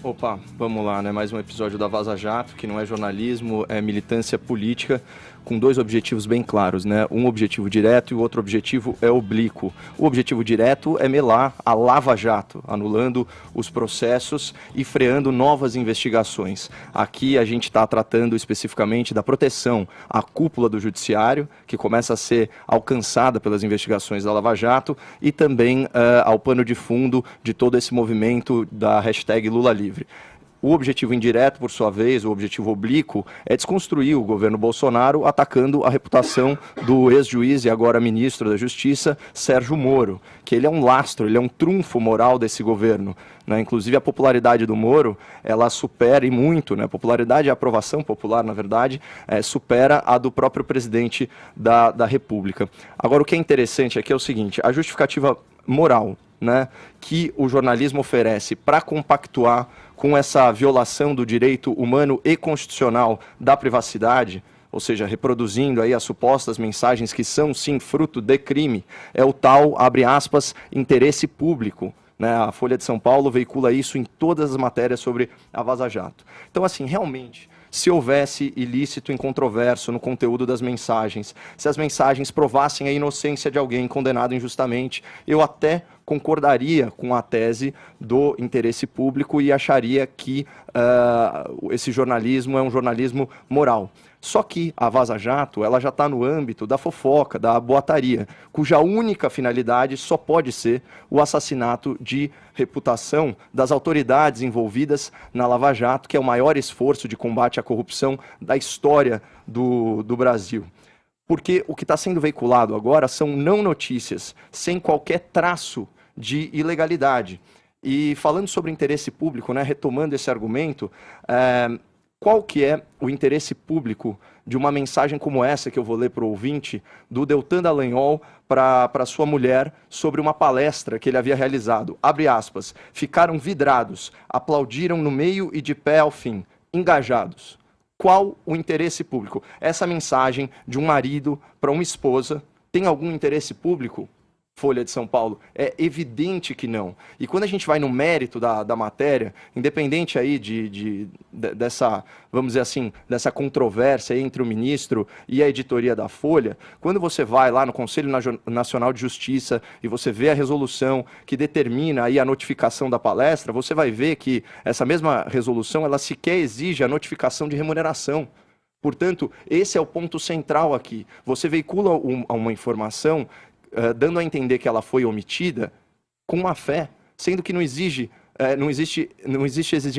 Opa, vamos lá, né? Mais um episódio da Vaza Jato, que não é jornalismo, é militância política, com dois objetivos bem claros, né? Um objetivo direto e o outro objetivo é oblíquo. O objetivo direto é melar a Lava Jato, anulando os processos e freando novas investigações. Aqui a gente está tratando especificamente da proteção à cúpula do judiciário, que começa a ser alcançada pelas investigações da Lava Jato, e também ao pano de fundo de todo esse movimento da hashtag Lula Livre. O objetivo indireto, por sua vez, o objetivo oblíquo, é desconstruir o governo Bolsonaro atacando a reputação do ex-juiz e agora ministro da Justiça, Sérgio Moro, que ele é um lastro, ele é um trunfo moral desse governo, né? Inclusive a popularidade do Moro, ela supera e muito, né? A popularidade e a aprovação popular, na verdade, supera a do próprio presidente da República. Agora, o que é interessante aqui é o seguinte, a justificativa moral, né, que o jornalismo oferece para compactuar com essa violação do direito humano e constitucional da privacidade, ou seja, reproduzindo aí as supostas mensagens que são, sim, fruto de crime, é o tal, abre aspas, interesse público. Né? A Folha de São Paulo veicula isso em todas as matérias sobre a Vaza Jato. Então, assim, realmente, se houvesse ilícito incontroverso no conteúdo das mensagens, se as mensagens provassem a inocência de alguém condenado injustamente, eu até concordaria com a tese do interesse público e acharia que esse jornalismo é um jornalismo moral. Só que a Vaza Jato, ela já está no âmbito da fofoca, da boataria, cuja única finalidade só pode ser o assassinato de reputação das autoridades envolvidas na Lava Jato, que é o maior esforço de combate à corrupção da história do Brasil. Porque o que está sendo veiculado agora são não notícias, sem qualquer traço de ilegalidade. E falando sobre interesse público, né, retomando esse argumento, qual que é o interesse público de uma mensagem como essa que eu vou ler para o ouvinte, do Deltan Dallagnol para sua mulher sobre uma palestra que ele havia realizado? Abre aspas, ficaram vidrados, aplaudiram no meio e de pé ao fim, engajados. Qual o interesse público? Essa mensagem de um marido para uma esposa tem algum interesse público? Folha de São Paulo, é evidente que não. E quando a gente vai no mérito da matéria, independente aí dessa, vamos dizer assim, dessa controvérsia entre o ministro e a editoria da Folha, quando você vai lá no Conselho Nacional de Justiça e você vê a resolução que determina aí a notificação da palestra, você vai ver que essa mesma resolução, ela sequer exige a notificação de remuneração. Portanto, esse é o ponto central aqui. Você veicula uma informação dando a entender que ela foi omitida com má fé, sendo que não existe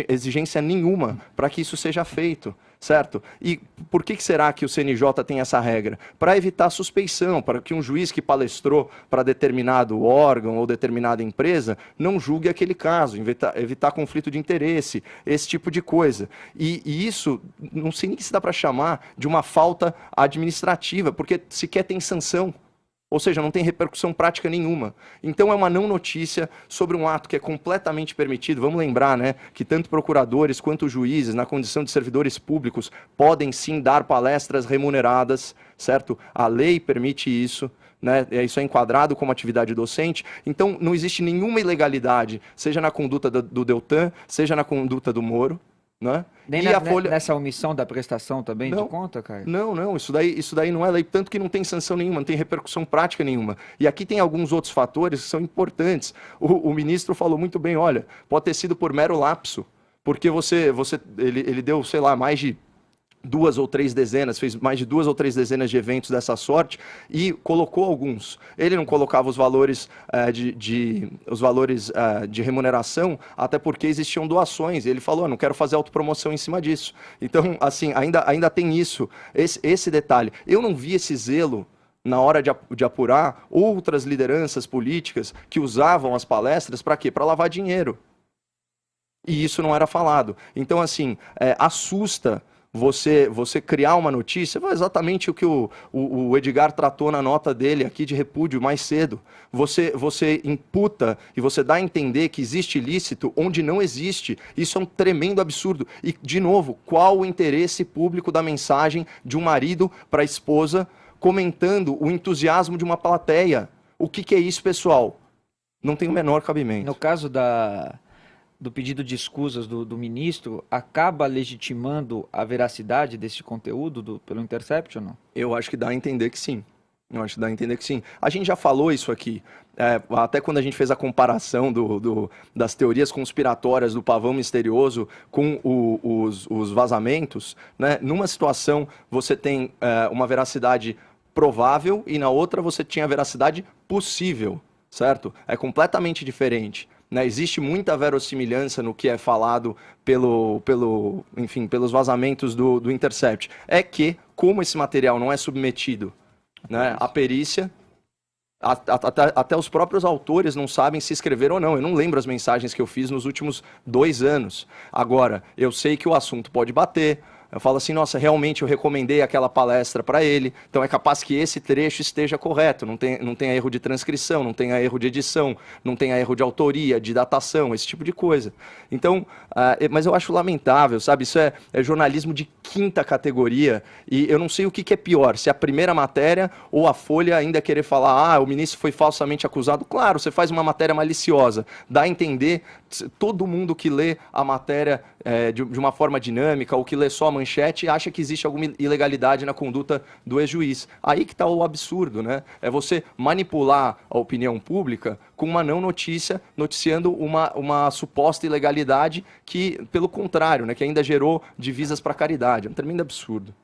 exigência nenhuma para que isso seja feito, certo? E por que será que o CNJ tem essa regra? Para evitar suspeição, para que um juiz que palestrou para determinado órgão ou determinada empresa não julgue aquele caso, evitar conflito de interesse, esse tipo de coisa. E isso, não sei nem se dá para chamar de uma falta administrativa, porque sequer tem sanção. Ou seja, não tem repercussão prática nenhuma. Então é uma não notícia sobre um ato que é completamente permitido. Vamos lembrar, né, que tanto procuradores quanto juízes, na condição de servidores públicos, podem sim dar palestras remuneradas, certo? A lei permite isso, né? Isso é enquadrado como atividade docente. Então não existe nenhuma ilegalidade, seja na conduta do Deltan, seja na conduta do Moro. Né? Nem nessa omissão da prestação também de conta, Caio? Não, isso daí não é lei, tanto que não tem sanção nenhuma, não tem repercussão prática nenhuma. E aqui tem alguns outros fatores que são importantes. O ministro falou muito bem, olha, pode ter sido por mero lapso, porque ele deu, sei lá, mais de 2 ou 3 dezenas, fez mais de 2 ou 3 dezenas de eventos dessa sorte e colocou alguns. Ele não colocava os valores de remuneração, até porque existiam doações. Ele falou, não quero fazer autopromoção em cima disso. Então, assim, ainda tem isso, esse detalhe. Eu não vi esse zelo na hora de apurar outras lideranças políticas que usavam as palestras para quê? Para lavar dinheiro. E isso não era falado. Então, assim, assusta você criar uma notícia, foi exatamente o que o Edgar tratou na nota dele aqui de repúdio mais cedo. Você imputa e você dá a entender que existe ilícito onde não existe. Isso é um tremendo absurdo. E, de novo, qual o interesse público da mensagem de um marido para a esposa comentando o entusiasmo de uma plateia? O que é isso, pessoal? Não tem o menor cabimento. No caso do pedido de escusas do ministro acaba legitimando a veracidade desse conteúdo pelo Intercept ou não? Eu acho que dá a entender que sim. Eu acho que dá a entender que sim. A gente já falou isso aqui, até quando a gente fez a comparação das teorias conspiratórias do pavão misterioso com os vazamentos, né? Numa situação você tem uma veracidade provável e na outra você tinha a veracidade possível, certo? É completamente diferente. Né? Existe muita verossimilhança no que é falado enfim, pelos vazamentos do Intercept. É que, como esse material não é submetido, né, à perícia, até os próprios autores não sabem se escreveram ou não. Eu não lembro as mensagens que eu fiz nos últimos 2 anos. Agora, eu sei que o assunto pode bater. Eu falo assim, nossa, realmente eu recomendei aquela palestra para ele, então é capaz que esse trecho esteja correto, não tenha erro de transcrição, não tenha erro de edição, não tenha erro de autoria, de datação, esse tipo de coisa. Então, mas eu acho lamentável, sabe? Isso é jornalismo de 5ª categoria e eu não sei o que é pior, se a primeira matéria ou a Folha ainda querer falar, o ministro foi falsamente acusado. Claro, você faz uma matéria maliciosa, dá a entender, todo mundo que lê a matéria de uma forma dinâmica ou que lê só a manchete acha que existe alguma ilegalidade na conduta do ex-juiz. Aí que está o absurdo, né? É você manipular a opinião pública com uma não notícia, noticiando uma suposta ilegalidade que, pelo contrário, né, que ainda gerou divisas para caridade. É um tremendo absurdo.